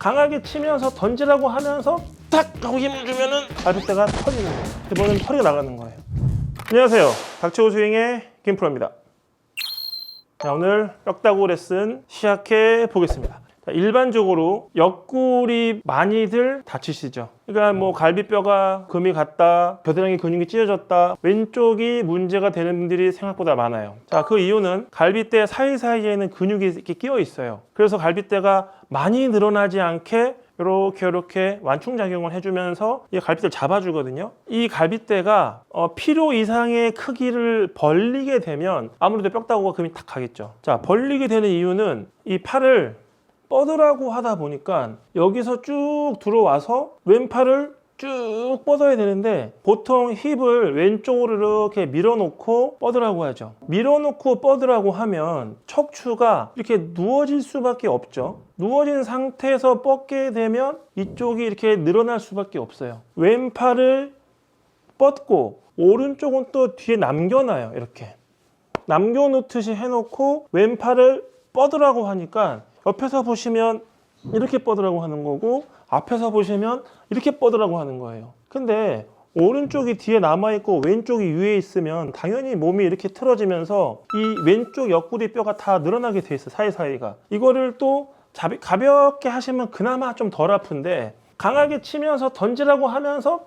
강하게 치면서 던지라고 하면서 탁 하고 힘을 주면은 갈비뼈가 터지는 거예요. 이번엔 털이 나가는 거예요. 안녕하세요. 닥치고 스윙의 김프로입니다. 자, 오늘 뼈다구 레슨 시작해 보겠습니다. 자, 일반적으로 옆구리 많이들 다치시죠. 그러니까 뭐 갈비뼈가 금이 갔다, 겨드랑이 근육이 찢어졌다, 왼쪽이 문제가 되는 분들이 생각보다 많아요. 자, 그 이유는 갈비뼈 사이사이에는 근육이 이렇게 끼어 있어요. 그래서 갈비뼈가 많이 늘어나지 않게 이렇게 완충작용을 해주면서 이 갈비뼈를 잡아주거든요. 이 갈비뼈가 필요 이상의 크기를 벌리게 되면 아무래도 뼈다구가 금이 탁 가겠죠. 자, 벌리게 되는 이유는 이 팔을 뻗으라고 하다 보니까 여기서 쭉 들어와서 왼팔을 쭉 뻗어야 되는데 보통 힙을 왼쪽으로 이렇게 밀어놓고 뻗으라고 하죠. 밀어놓고 뻗으라고 하면 척추가 이렇게 누워질 수밖에 없죠. 누워진 상태에서 뻗게 되면 이쪽이 이렇게 늘어날 수밖에 없어요. 왼팔을 뻗고 오른쪽은 또 뒤에 남겨놔요. 이렇게 남겨놓듯이 해놓고 왼팔을 뻗으라고 하니까 옆에서 보시면 이렇게 뻗으라고 하는 거고 앞에서 보시면 이렇게 뻗으라고 하는 거예요. 근데 오른쪽이 뒤에 남아있고 왼쪽이 위에 있으면 당연히 몸이 이렇게 틀어지면서 이 왼쪽 옆구리 뼈가 다 늘어나게 돼 있어요. 사이사이가. 이거를 또 가볍게 하시면 그나마 좀 덜 아픈데 강하게 치면서 던지라고 하면서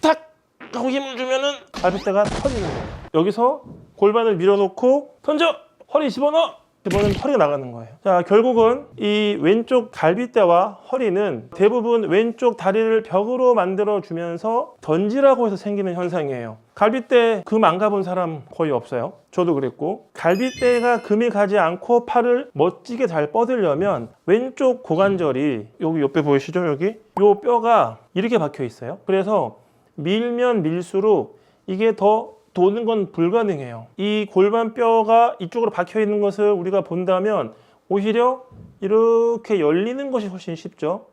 탁 하고 힘을 주면은 갈비뼈가 터지는 거예요. 여기서 골반을 밀어놓고 던져! 허리 집어넣어! 이번엔 털이 나가는 거예요. 자, 결국은 이 왼쪽 갈비뼈와 허리는 대부분 왼쪽 다리를 벽으로 만들어 주면서 던지라고 해서 생기는 현상이에요. 갈비뼈 금 안 가본 사람 거의 없어요. 저도 그랬고. 갈비뼈가 금이 가지 않고 팔을 멋지게 잘 뻗으려면 왼쪽 고관절이 여기 옆에 보이시죠? 여기 요 뼈가 이렇게 박혀 있어요. 그래서 밀면 밀수록 이게 더 도는 건 불가능해요. 이 골반뼈가 이쪽으로 박혀 있는 것을 우리가 본다면 오히려 이렇게 열리는 것이 훨씬 쉽죠.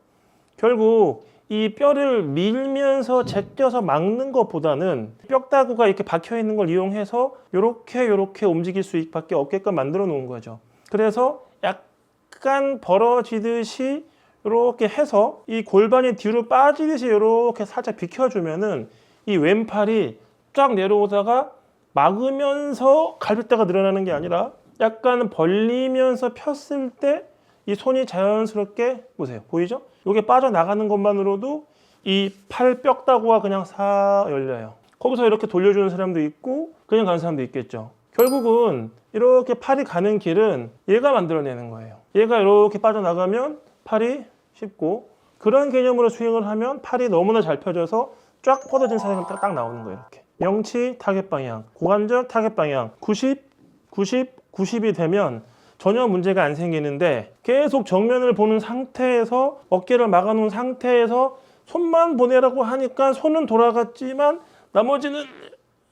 결국 이 뼈를 밀면서 제껴서 막는 것보다는 뼈다구가 이렇게 박혀 있는 걸 이용해서 이렇게 움직일 수밖에 없게끔 만들어 놓은 거죠. 그래서 약간 벌어지듯이 이렇게 해서 이 골반이 뒤로 빠지듯이 이렇게 살짝 비켜주면은 이 왼팔이 쫙 내려오다가 막으면서 갈비뼈가 늘어나는 게 아니라 약간 벌리면서 폈을 때 이 손이 자연스럽게 보세요. 보이죠? 이게 빠져나가는 것만으로도 이 팔 뼈다구가 그냥 싹 열려요. 거기서 이렇게 돌려주는 사람도 있고 그냥 가는 사람도 있겠죠. 결국은 이렇게 팔이 가는 길은 얘가 만들어내는 거예요. 얘가 이렇게 빠져나가면 팔이 쉽고 그런 개념으로 스윙을 하면 팔이 너무나 잘 펴져서 쫙 뻗어진 사진이 딱 나오는 거예요. 이렇게. 명치 타겟 방향, 고관절 타겟 방향 90, 90, 90이 되면 전혀 문제가 안 생기는데 계속 정면을 보는 상태에서 어깨를 막아놓은 상태에서 손만 보내라고 하니까 손은 돌아갔지만 나머지는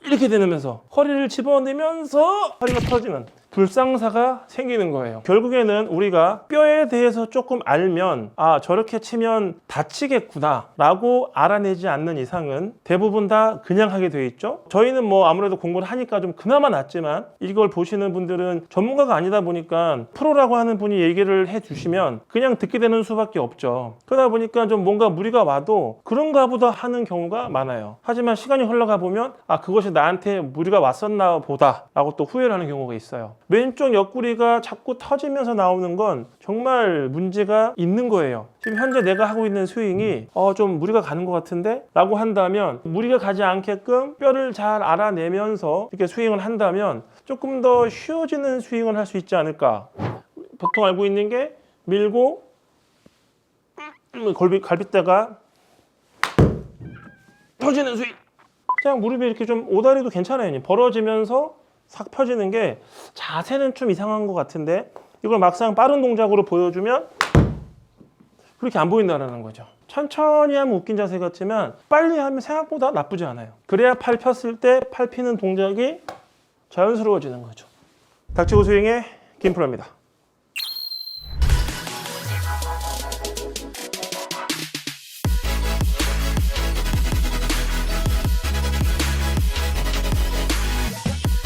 이렇게 되면서 허리를 집어넣으면서 허리가 터지는 불상사가 생기는 거예요. 결국에는 우리가 뼈에 대해서 조금 알면 아, 저렇게 치면 다치겠구나 라고 알아내지 않는 이상은 대부분 다 그냥 하게 돼 있죠. 저희는 뭐 아무래도 공부를 하니까 좀 그나마 낫지만 이걸 보시는 분들은 전문가가 아니다 보니까 프로라고 하는 분이 얘기를 해 주시면 그냥 듣게 되는 수밖에 없죠. 그러다 보니까 좀 뭔가 무리가 와도 그런가 보다 하는 경우가 많아요. 하지만 시간이 흘러가 보면 아, 그것이 나한테 무리가 왔었나 보다 라고 또 후회를 하는 경우가 있어요. 왼쪽 옆구리가 자꾸 터지면서 나오는 건 정말 문제가 있는 거예요. 지금 현재 내가 하고 있는 스윙이 좀 무리가 가는 것 같은데 라고 한다면 무리가 가지 않게끔 뼈를 잘 알아내면서 이렇게 스윙을 한다면 조금 더 쉬워지는 스윙을 할 수 있지 않을까. 보통 알고 있는 게 밀고 갈비뼈가 터지는 스윙. 그냥 무릎이 이렇게 좀 오다리도 괜찮아요. 벌어지면서 싹 펴지는 게 자세는 좀 이상한 것 같은데 이걸 막상 빠른 동작으로 보여주면 그렇게 안 보인다는 거죠. 천천히 하면 웃긴 자세 같지만 빨리 하면 생각보다 나쁘지 않아요. 그래야 팔 폈을 때 팔 피는 동작이 자연스러워지는 거죠. 닥치고 스윙의 김프로입니다.